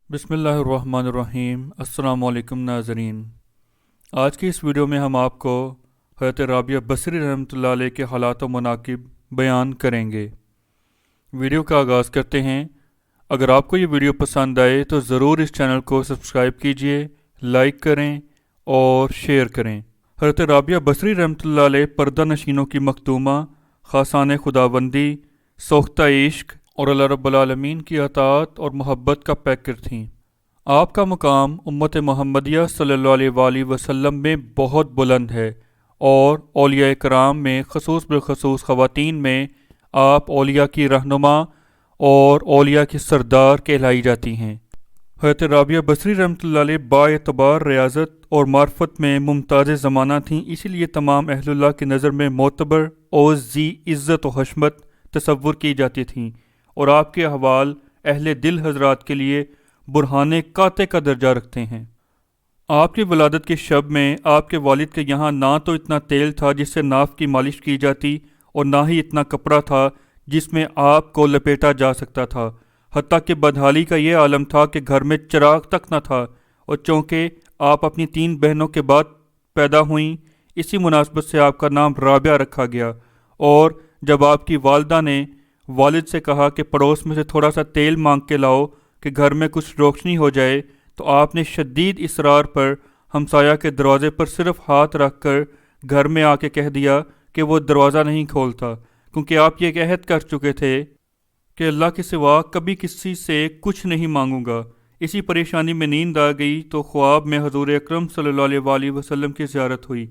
بسم اللہ الرحمن الرحیم۔ السلام علیکم ناظرین، آج کی اس ویڈیو میں ہم آپ کو حضرت رابعہ بصری رحمۃ اللہ علیہ کے حالات و مناقب بیان کریں گے۔ ویڈیو کا آغاز کرتے ہیں۔ اگر آپ کو یہ ویڈیو پسند آئے تو ضرور اس چینل کو سبسکرائب کیجئے، لائک کریں اور شیئر کریں۔ حضرت رابعہ بصری رحمۃ اللہ علیہ پردہ نشینوں کی مخدومہ، خاصان خداوندی، سوختہ عشق اور اللہ رب العالمین کی اطاعت اور محبت کا پیکر تھیں۔ آپ کا مقام امت محمدیہ صلی اللہ علیہ وآلہ وسلم میں بہت بلند ہے اور اولیاء کرام میں خصوص بالخصوص خواتین میں آپ اولیاء کی رہنما اور اولیاء کی سردار کہلائی جاتی ہیں۔ حضرت رابعہ بصری رحمۃ اللہ علیہ با اعتبار ریاضت اور معرفت میں ممتاز زمانہ تھیں، اسی لیے تمام اہل اللہ کی نظر میں معتبر اور ذی عزت و حشمت تصور کی جاتی تھیں، اور آپ کے احوال اہل دل حضرات کے لیے برہان قاطع کا درجہ رکھتے ہیں۔ آپ کی ولادت کے شب میں آپ کے والد کے یہاں نہ تو اتنا تیل تھا جس سے ناف کی مالش کی جاتی، اور نہ ہی اتنا کپڑا تھا جس میں آپ کو لپیٹا جا سکتا تھا، حتیٰ کہ بدحالی کا یہ عالم تھا کہ گھر میں چراغ تک نہ تھا، اور چونکہ آپ اپنی 3 بہنوں کے بعد پیدا ہوئیں، اسی مناسبت سے آپ کا نام رابعہ رکھا گیا۔ اور جب آپ کی والدہ نے والد سے کہا کہ پڑوس میں سے تھوڑا سا تیل مانگ کے لاؤ کہ گھر میں کچھ روشنی ہو جائے، تو آپ نے شدید اصرار پر ہمسایہ کے دروازے پر صرف ہاتھ رکھ کر گھر میں آ کے کہہ دیا کہ وہ دروازہ نہیں کھولتا، کیونکہ آپ یہ عہد کر چکے تھے کہ اللہ کے سوا کبھی کسی سے کچھ نہیں مانگوں گا۔ اسی پریشانی میں نیند آ گئی تو خواب میں حضور اکرم صلی اللہ علیہ وآلہ وسلم کی زیارت ہوئی،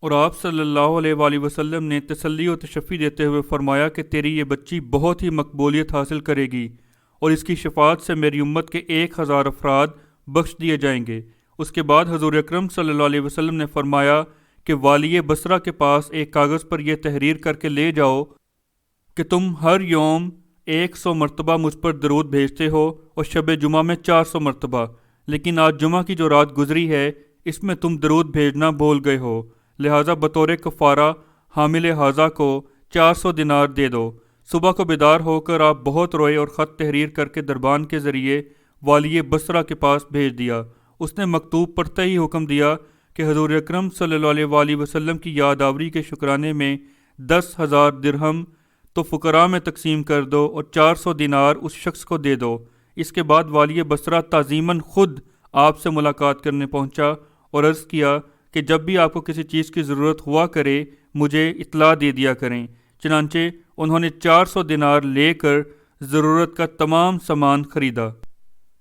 اور آپ صلی اللہ علیہ وآلہ وسلم نے تسلی و تشفی دیتے ہوئے فرمایا کہ تیری یہ بچی بہت ہی مقبولیت حاصل کرے گی، اور اس کی شفاعت سے میری امت کے 1000 افراد بخش دیے جائیں گے۔ اس کے بعد حضور اکرم صلی اللہ علیہ وسلم نے فرمایا کہ والی بصرہ کے پاس ایک کاغذ پر یہ تحریر کر کے لے جاؤ کہ تم ہر یوم 100 مرتبہ مجھ پر درود بھیجتے ہو، اور شب جمعہ میں 400 مرتبہ، لیکن آج جمعہ کی جو رات گزری ہے اس میں تم درود بھیجنا بھول گئے ہو، لہٰذا بطور کفارہ حامل حاضہ کو 400 دینار دے دو۔ صبح کو بیدار ہو کر آپ بہت روئے اور خط تحریر کر کے دربان کے ذریعے والی بصرہ کے پاس بھیج دیا۔ اس نے مکتوب پڑھتے ہی حکم دیا کہ حضور اکرم صلی اللہ علیہ وآلہ وسلم کی یاد آوری کے شکرانے میں 10,000 درہم تو فقراء میں تقسیم کر دو، اور 400 دینار اس شخص کو دے دو۔ اس کے بعد والی بصرہ تعظیماً خود آپ سے ملاقات کرنے پہنچا اور عرض کیا کہ جب بھی آپ کو کسی چیز کی ضرورت ہوا کرے مجھے اطلاع دے دیا کریں۔ چنانچہ انہوں نے 400 دینار لے کر ضرورت کا تمام سامان خریدا۔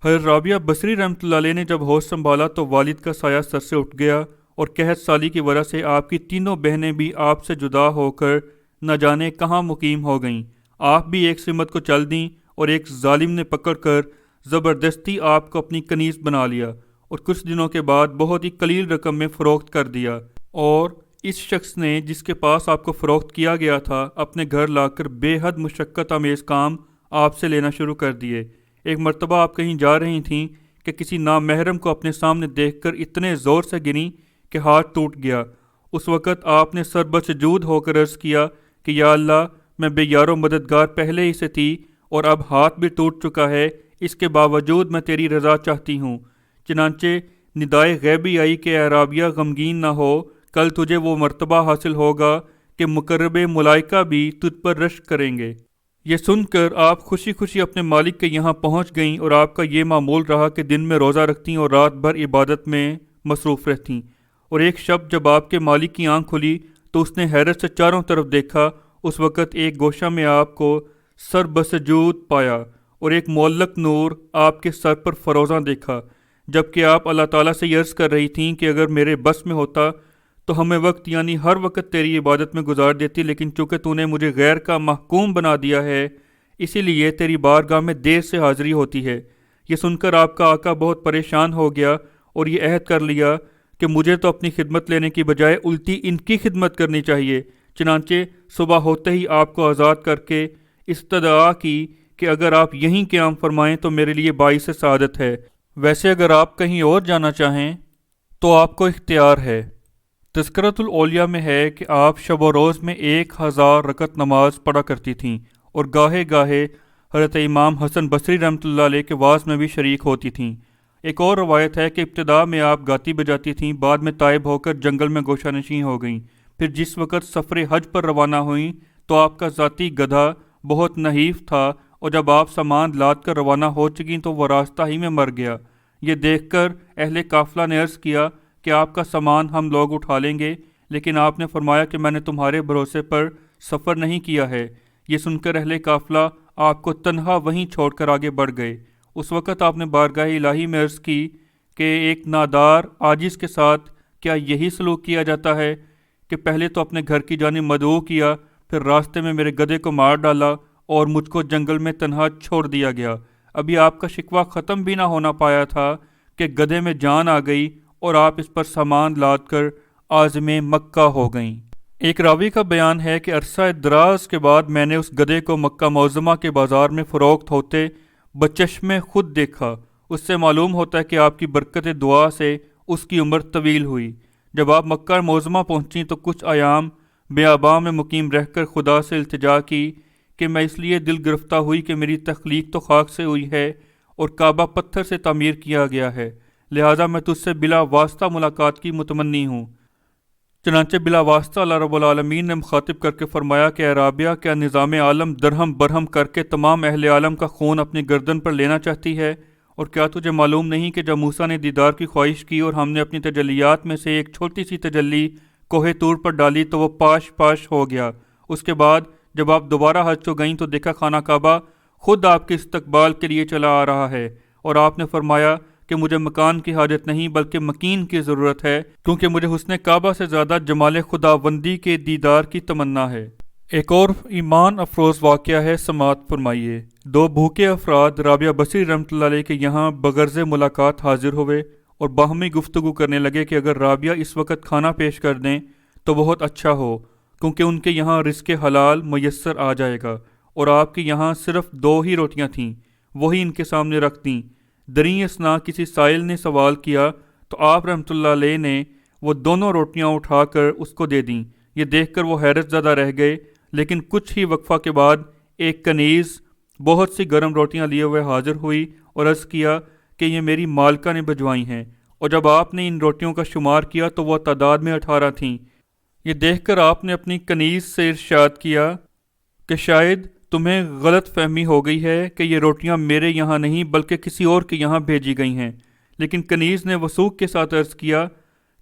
حضرت رابعہ بصری رحمۃ اللہ علیہ نے جب ہوش سنبھالا تو والد کا سایہ سر سے اٹھ گیا، اور قحط سالی کی وجہ سے آپ کی تینوں بہنیں بھی آپ سے جدا ہو کر نہ جانے کہاں مقیم ہو گئیں۔ آپ بھی ایک سمت کو چل دیں، اور ایک ظالم نے پکڑ کر زبردستی آپ کو اپنی کنیز بنا لیا، اور کچھ دنوں کے بعد بہت ہی قلیل رقم میں فروخت کر دیا، اور اس شخص نے جس کے پاس آپ کو فروخت کیا گیا تھا اپنے گھر لا کر بے حد مشقت آمیز کام آپ سے لینا شروع کر دیے۔ ایک مرتبہ آپ کہیں جا رہی تھیں کہ کسی نامحرم کو اپنے سامنے دیکھ کر اتنے زور سے گریں کہ ہاتھ ٹوٹ گیا۔ اس وقت آپ نے سر بسجود ہو کر عرض کیا کہ یا اللہ، میں بے یار و مددگار پہلے ہی سے تھی، اور اب ہاتھ بھی ٹوٹ چکا ہے، اس کے باوجود میں تیری رضا چاہتی ہوں۔ چنانچہ ندائے غیبی آئی کہ اے رابعہ غمگین نہ ہو، کل تجھے وہ مرتبہ حاصل ہوگا کہ مقرب ملائکہ بھی تجھ پر رشک کریں گے۔ یہ سن کر آپ خوشی خوشی اپنے مالک کے یہاں پہنچ گئیں، اور آپ کا یہ معمول رہا کہ دن میں روزہ رکھتیں اور رات بھر عبادت میں مصروف رہتیں۔ اور ایک شب جب آپ کے مالک کی آنکھ کھلی تو اس نے حیرت سے چاروں طرف دیکھا۔ اس وقت ایک گوشہ میں آپ کو سر بسجود پایا، اور ایک معلق نور آپ کے سر پر فروزاں دیکھا، جبکہ آپ اللہ تعالیٰ سے یہ عرض کر رہی تھیں کہ اگر میرے بس میں ہوتا تو ہمیں وقت یعنی ہر وقت تیری عبادت میں گزار دیتی، لیکن چونکہ تو نے مجھے غیر کا محکوم بنا دیا ہے، اسی لیے تیری بارگاہ میں دیر سے حاضری ہوتی ہے۔ یہ سن کر آپ کا آقا بہت پریشان ہو گیا، اور یہ عہد کر لیا کہ مجھے تو اپنی خدمت لینے کی بجائے الٹی ان کی خدمت کرنی چاہیے۔ چنانچہ صبح ہوتے ہی آپ کو آزاد کر کے استدعا کی کہ اگر آپ یہیں قیام فرمائیں تو میرے لیے باعث سعادت ہے، ویسے اگر آپ کہیں اور جانا چاہیں تو آپ کو اختیار ہے۔ تذکرۃ الاولیاء میں ہے کہ آپ شب و روز میں 1000 رکعت نماز پڑھا کرتی تھیں، اور گاہے گاہے حضرت امام حسن بصری رحمۃ اللہ علیہ کے واعظ میں بھی شریک ہوتی تھیں۔ ایک اور روایت ہے کہ ابتدا میں آپ گاتی بجاتی تھیں، بعد میں تائب ہو کر جنگل میں گوشہ نشین ہو گئیں۔ پھر جس وقت سفر حج پر روانہ ہوئیں تو آپ کا ذاتی گدھا بہت نحیف تھا، اور جب آپ سامان لاد کر روانہ ہو چکیں تو وہ راستہ ہی میں مر گیا۔ یہ دیکھ کر اہل قافلہ نے عرض کیا کہ آپ کا سامان ہم لوگ اٹھا لیں گے، لیکن آپ نے فرمایا کہ میں نے تمہارے بھروسے پر سفر نہیں کیا ہے۔ یہ سن کر اہل قافلہ آپ کو تنہا وہیں چھوڑ کر آگے بڑھ گئے۔ اس وقت آپ نے بارگاہ الہی میں عرض کی کہ ایک نادار عاجز کے ساتھ کیا یہی سلوک کیا جاتا ہے کہ پہلے تو اپنے گھر کی جانب مدعو کیا، پھر راستے میں میرے گدھے کو مار ڈالا اور مجھ کو جنگل میں تنہا چھوڑ دیا گیا۔ ابھی آپ کا شکوہ ختم بھی نہ ہونا پایا تھا کہ گدھے میں جان آ گئی اور آپ اس پر سامان لاد کر عازم مکہ ہو گئیں۔ ایک راوی کا بیان ہے کہ عرصہ دراز کے بعد میں نے اس گدھے کو مکہ معظمہ کے بازار میں فروخت ہوتے بچشمِ خود دیکھا۔ اس سے معلوم ہوتا ہے کہ آپ کی برکت دعا سے اس کی عمر طویل ہوئی۔ جب آپ مکہ معظمہ پہنچیں تو کچھ ایام بیاباں میں مقیم رہ کر خدا سے التجا کی کہ میں اس لیے دل گرفتہ ہوئی کہ میری تخلیق تو خاک سے ہوئی ہے اور کعبہ پتھر سے تعمیر کیا گیا ہے، لہٰذا میں تجھ سے بلا واسطہ ملاقات کی متمنی ہوں۔ چنانچہ بلا واسطہ اللہ رب العالمین نے مخاطب کر کے فرمایا کہ اے رابعہ، کیا نظام عالم درہم برہم کر کے تمام اہل عالم کا خون اپنی گردن پر لینا چاہتی ہے؟ اور کیا تجھے معلوم نہیں کہ جب موسیٰ نے دیدار کی خواہش کی اور ہم نے اپنی تجلیات میں سے ایک چھوٹی سی تجلی کوہ طور پر ڈالی تو وہ پاش پاش ہو گیا۔ اس کے بعد جب آپ دوبارہ حج کو گئیں تو دیکھا خانہ کعبہ خود آپ کے استقبال کے لیے چلا آ رہا ہے، اور آپ نے فرمایا کہ مجھے مکان کی حاجت نہیں بلکہ مکین کی ضرورت ہے، کیونکہ مجھے حسن کعبہ سے زیادہ جمال خداوندی کے دیدار کی تمنا ہے۔ ایک اور ایمان افروز واقعہ ہے، سماعت فرمائیے۔ دو بھوکے افراد رابعہ بصری رحمۃ اللہ علیہ کے یہاں بغرض ملاقات حاضر ہوئے اور باہمی گفتگو کرنے لگے کہ اگر رابعہ اس وقت کھانا پیش کر دیں تو بہت اچھا ہو، کیونکہ ان کے یہاں رزق حلال میسر آ جائے گا، اور آپ کے یہاں صرف 2 ہی روٹیاں تھیں، وہی ان کے سامنے رکھ دیں۔ دریں اثنا کسی سائل نے سوال کیا تو آپ رحمۃ اللہ علیہ نے وہ دونوں روٹیاں اٹھا کر اس کو دے دیں۔ یہ دیکھ کر وہ حیرت زدہ رہ گئے، لیکن کچھ ہی وقفہ کے بعد ایک کنیز بہت سی گرم روٹیاں لیے ہوئے حاضر ہوئی اور عرض کیا کہ یہ میری مالکہ نے بھجوائی ہیں، اور جب آپ نے ان روٹیوں کا شمار کیا تو وہ تعداد میں 18 تھیں۔ یہ دیکھ کر آپ نے اپنی کنیز سے ارشاد کیا کہ شاید تمہیں غلط فہمی ہو گئی ہے کہ یہ روٹیاں میرے یہاں نہیں بلکہ کسی اور کے یہاں بھیجی گئی ہیں۔ لیکن کنیز نے وثوق کے ساتھ عرض کیا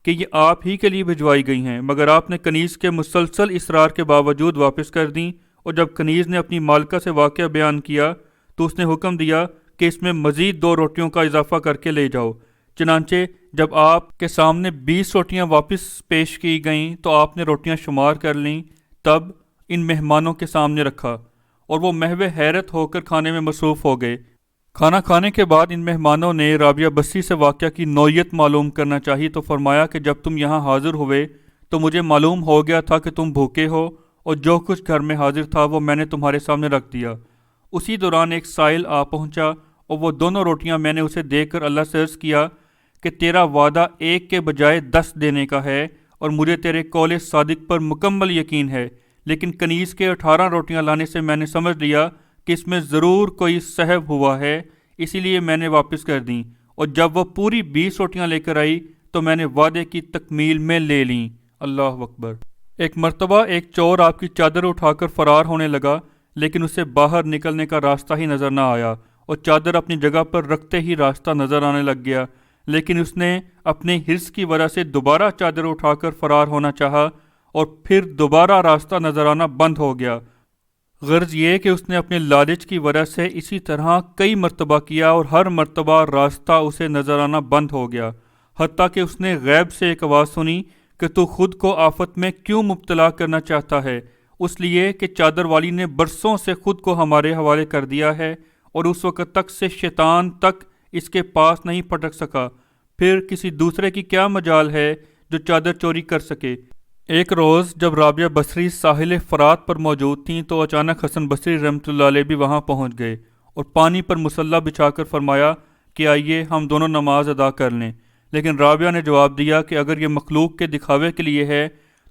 کہ یہ آپ ہی کے لیے بھجوائی گئی ہیں، مگر آپ نے کنیز کے مسلسل اصرار کے باوجود واپس کر دیں، اور جب کنیز نے اپنی مالکہ سے واقعہ بیان کیا تو اس نے حکم دیا کہ اس میں مزید 2 روٹیوں کا اضافہ کر کے لے جاؤ۔ چنانچہ جب آپ کے سامنے 20 روٹیاں واپس پیش کی گئیں تو آپ نے روٹیاں شمار کر لیں، تب ان مہمانوں کے سامنے رکھا، اور وہ محو حیرت ہو کر کھانے میں مصروف ہو گئے۔ کھانا کھانے کے بعد ان مہمانوں نے رابعہ بصری سے واقعہ کی نوعیت معلوم کرنا چاہی تو فرمایا کہ جب تم یہاں حاضر ہوئے تو مجھے معلوم ہو گیا تھا کہ تم بھوکے ہو، اور جو کچھ گھر میں حاضر تھا وہ میں نے تمہارے سامنے رکھ دیا۔ اسی دوران ایک سائل آ پہنچا اور وہ دونوں روٹیاں میں نے اسے دے کر اللہ سے عرض کیا کہ تیرا وعدہ 1 کے بجائے 10 دینے کا ہے، اور مجھے تیرے قول صادق پر مکمل یقین ہے، لیکن کنیز کے 18 روٹیاں لانے سے میں نے سمجھ لیا کہ اس میں ضرور کوئی سہو ہوا ہے، اسی لیے میں نے واپس کر دیں، اور جب وہ پوری 20 روٹیاں لے کر آئی تو میں نے وعدے کی تکمیل میں لے لیں۔ اللہ اکبر۔ ایک مرتبہ ایک چور آپ کی چادر اٹھا کر فرار ہونے لگا، لیکن اسے باہر نکلنے کا راستہ ہی نظر نہ آیا، اور چادر اپنی جگہ پر رکھتے ہی راستہ نظر آنے لگ گیا، لیکن اس نے اپنے حرص کی وجہ سے دوبارہ چادر اٹھا کر فرار ہونا چاہا، اور پھر دوبارہ راستہ نظر آنا بند ہو گیا۔ غرض یہ کہ اس نے اپنے لالچ کی وجہ سے اسی طرح کئی مرتبہ کیا، اور ہر مرتبہ راستہ اسے نظر آنا بند ہو گیا، حتیٰ کہ اس نے غیب سے ایک آواز سنی کہ تو خود کو آفت میں کیوں مبتلا کرنا چاہتا ہے؟ اس لیے کہ چادر والی نے برسوں سے خود کو ہمارے حوالے کر دیا ہے، اور اس وقت تک سے شیطان تک اس کے پاس نہیں پھٹک سکا، پھر کسی دوسرے کی کیا مجال ہے جو چادر چوری کر سکے۔ ایک روز جب رابعہ بصری ساحل فرات پر موجود تھیں تو اچانک حسن بصری رحمۃ اللہ علیہ بھی وہاں پہنچ گئے اور پانی پر مصلی بچھا کر فرمایا کہ آئیے ہم دونوں نماز ادا کر لیں، لیکن رابعہ نے جواب دیا کہ اگر یہ مخلوق کے دکھاوے کے لیے ہے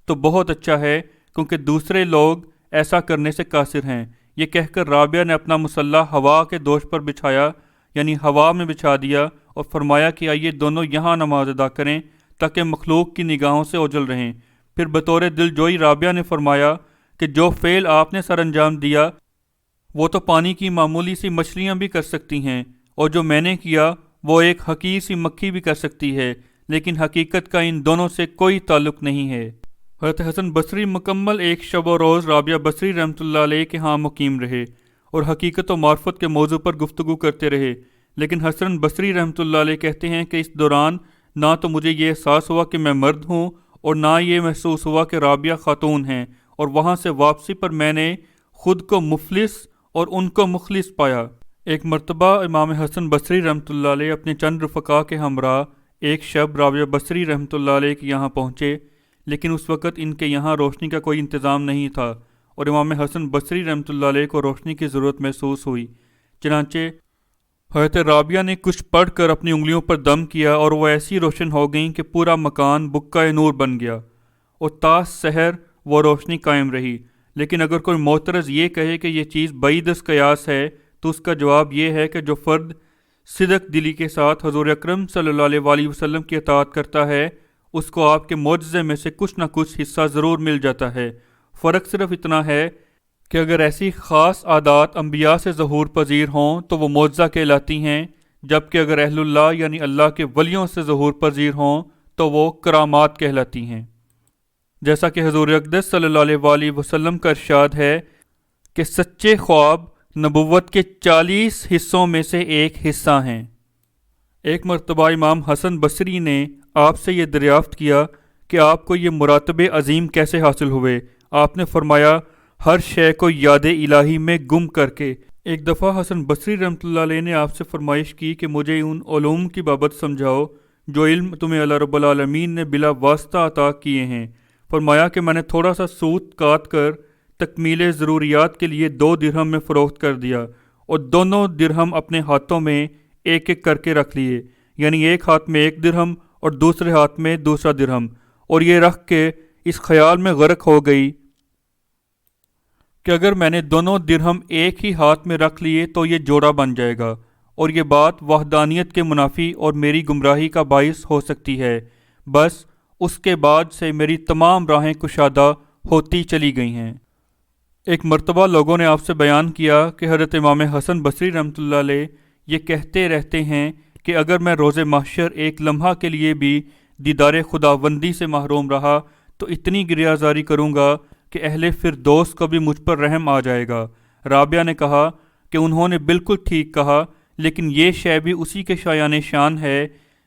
تو بہت اچھا ہے، کیونکہ دوسرے لوگ ایسا کرنے سے قاصر ہیں، یہ کہہ کر رابعہ نے اپنا مسلح ہوا کے دوش پر بچھایا، یعنی ہوا میں بچھا دیا، اور فرمایا کہ آئیے دونوں یہاں نماز ادا کریں تاکہ مخلوق کی نگاہوں سے اوجھل رہیں۔ پھر بطور دل جوئی رابعہ نے فرمایا کہ جو فعل آپ نے سر انجام دیا وہ تو پانی کی معمولی سی مچھلیاں بھی کر سکتی ہیں، اور جو میں نے کیا وہ ایک حقیر سی مکھی بھی کر سکتی ہے، لیکن حقیقت کا ان دونوں سے کوئی تعلق نہیں ہے۔ حضرت حسن بصری مکمل ایک شب و روز رابعہ بصری رحمۃ اللہ علیہ کے ہاں مقیم رہے اور حقیقت و معرفت کے موضوع پر گفتگو کرتے رہے، لیکن حسن بصری رحمۃ اللہ علیہ کہتے ہیں کہ اس دوران نہ تو مجھے یہ احساس ہوا کہ میں مرد ہوں اور نہ یہ محسوس ہوا کہ رابعہ خاتون ہیں، اور وہاں سے واپسی پر میں نے خود کو مفلس اور ان کو مخلص پایا۔ ایک مرتبہ امام حسن بصری رحمۃ اللہ علیہ اپنے چند رفقا کے ہمراہ ایک شب رابعہ بصری رحمۃ اللہ علیہ کے یہاں پہنچے، لیکن اس وقت ان کے یہاں روشنی کا کوئی انتظام نہیں تھا اور امام حسن بصری رحمۃ اللہ علیہ کو روشنی کی ضرورت محسوس ہوئی۔ چنانچہ حضرت رابعہ نے کچھ پڑھ کر اپنی انگلیوں پر دم کیا اور وہ ایسی روشن ہو گئیں کہ پورا مکان بکہ نور بن گیا، اور تا سحر وہ روشنی قائم رہی۔ لیکن اگر کوئی معترض یہ کہے کہ یہ چیز بعید از قیاس ہے تو اس کا جواب یہ ہے کہ جو فرد صدق دلی کے ساتھ حضور اکرم صلی اللہ علیہ وآلہ وسلم کی اطاعت کرتا ہے اس کو آپ کے معجزے میں سے کچھ نہ کچھ حصہ ضرور مل جاتا ہے۔ فرق صرف اتنا ہے کہ اگر ایسی خاص عادات انبیاء سے ظہور پذیر ہوں تو وہ معجزہ کہلاتی ہیں، جبکہ اگر اہل اللہ یعنی اللہ کے ولیوں سے ظہور پذیر ہوں تو وہ کرامات کہلاتی ہیں۔ جیسا کہ حضور اقدس صلی اللہ علیہ وآلہ وسلم کا ارشاد ہے کہ سچے خواب نبوت کے 40 حصوں میں سے ایک حصہ ہیں۔ ایک مرتبہ امام حسن بصری نے آپ سے یہ دریافت کیا کہ آپ کو یہ مراتبے عظیم کیسے حاصل ہوئے؟ آپ نے فرمایا ہر شے کو یاد الہی میں گم کر کے۔ ایک دفعہ حسن بصری رحمۃ اللہ علیہ نے آپ سے فرمائش کی کہ مجھے ان علوم کی بابت سمجھاؤ جو علم تمہیں اللہ رب العالمین نے بلا واسطہ عطا کیے ہیں۔ فرمایا کہ میں نے تھوڑا سا سوت کاٹ کر تکمیل ضروریات کے لیے 2 درہم میں فروخت کر دیا، اور دونوں درہم اپنے ہاتھوں میں ایک ایک کر کے رکھ لیے، یعنی ایک ہاتھ میں 1 درہم اور دوسرے ہاتھ میں دوسرا درہم، اور یہ رکھ کے اس خیال میں غرق ہو گئی کہ اگر میں نے دونوں درہم ایک ہی ہاتھ میں رکھ لیے تو یہ جوڑا بن جائے گا، اور یہ بات وحدانیت کے منافی اور میری گمراہی کا باعث ہو سکتی ہے۔ بس اس کے بعد سے میری تمام راہیں کشادہ ہوتی چلی گئی ہیں۔ ایک مرتبہ لوگوں نے آپ سے بیان کیا کہ حضرت امام حسن بصری رحمۃ اللہ علیہ یہ کہتے رہتے ہیں کہ اگر میں روز محشر ایک لمحہ کے لیے بھی دیدار خداوندی سے محروم رہا تو اتنی گریہ زاری کروں گا کہ اہل فردوس کو بھی مجھ پر رحم آ جائے گا۔ رابعہ نے کہا کہ انہوں نے بالکل ٹھیک کہا، لیکن یہ شے بھی اسی کے شایان شان ہے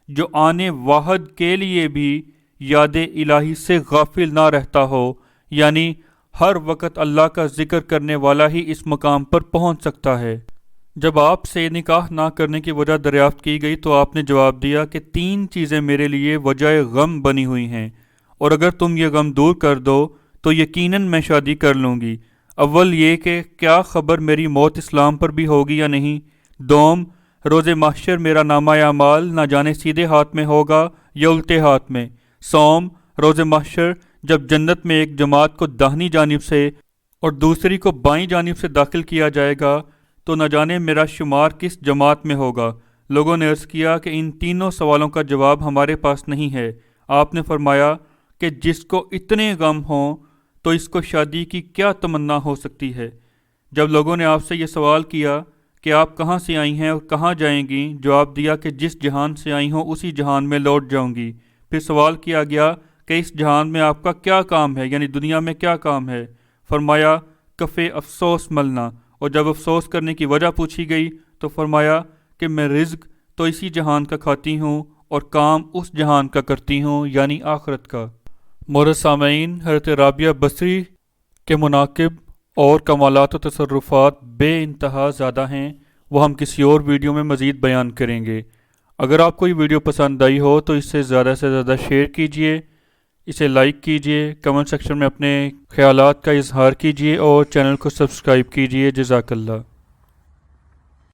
جو آنے واحد کے لیے بھی یاد الہی سے غافل نہ رہتا ہو، یعنی ہر وقت اللہ کا ذکر کرنے والا ہی اس مقام پر پہنچ سکتا ہے۔ جب آپ سے نکاح نہ کرنے کی وجہ دریافت کی گئی تو آپ نے جواب دیا کہ 3 چیزیں میرے لیے وجہ غم بنی ہوئی ہیں، اور اگر تم یہ غم دور کر دو تو یقیناً میں شادی کر لوں گی۔ اول یہ کہ کیا خبر میری موت اسلام پر بھی ہوگی یا نہیں، دوم روز محشر میرا نامہ اعمال نہ جانے سیدھے ہاتھ میں ہوگا یا الٹے ہاتھ میں، سوم روز محشر جب جنت میں ایک جماعت کو داہنی جانب سے اور دوسری کو بائیں جانب سے داخل کیا جائے گا تو نہ جانے میرا شمار کس جماعت میں ہوگا۔ لوگوں نے عرض کیا کہ ان تینوں سوالوں کا جواب ہمارے پاس نہیں ہے۔ آپ نے فرمایا کہ جس کو اتنے غم ہوں تو اس کو شادی کی کیا تمنا ہو سکتی ہے؟ جب لوگوں نے آپ سے یہ سوال کیا کہ آپ کہاں سے آئی ہیں اور کہاں جائیں گی، جواب دیا کہ جس جہان سے آئی ہوں اسی جہان میں لوٹ جاؤں گی۔ پھر سوال کیا گیا کہ اس جہان میں آپ کا کیا کام ہے، یعنی دنیا میں کیا کام ہے؟ فرمایا کف افسوس ملنا، اور جب افسوس کرنے کی وجہ پوچھی گئی تو فرمایا کہ میں رزق تو اسی جہان کا کھاتی ہوں اور کام اس جہان کا کرتی ہوں، یعنی آخرت کا۔ معزز سامعین، حضرت رابعہ بصری کے مناقب اور کمالات و تصرفات بے انتہا زیادہ ہیں، وہ ہم کسی اور ویڈیو میں مزید بیان کریں گے۔ اگر آپ کو یہ ویڈیو پسند آئی ہو تو اسے زیادہ سے زیادہ شیئر کیجئے، اسے لائک کیجئے، کمنٹ سیکشن میں اپنے خیالات کا اظہار کیجئے اور چینل کو سبسکرائب کیجئے۔ جزاک اللہ۔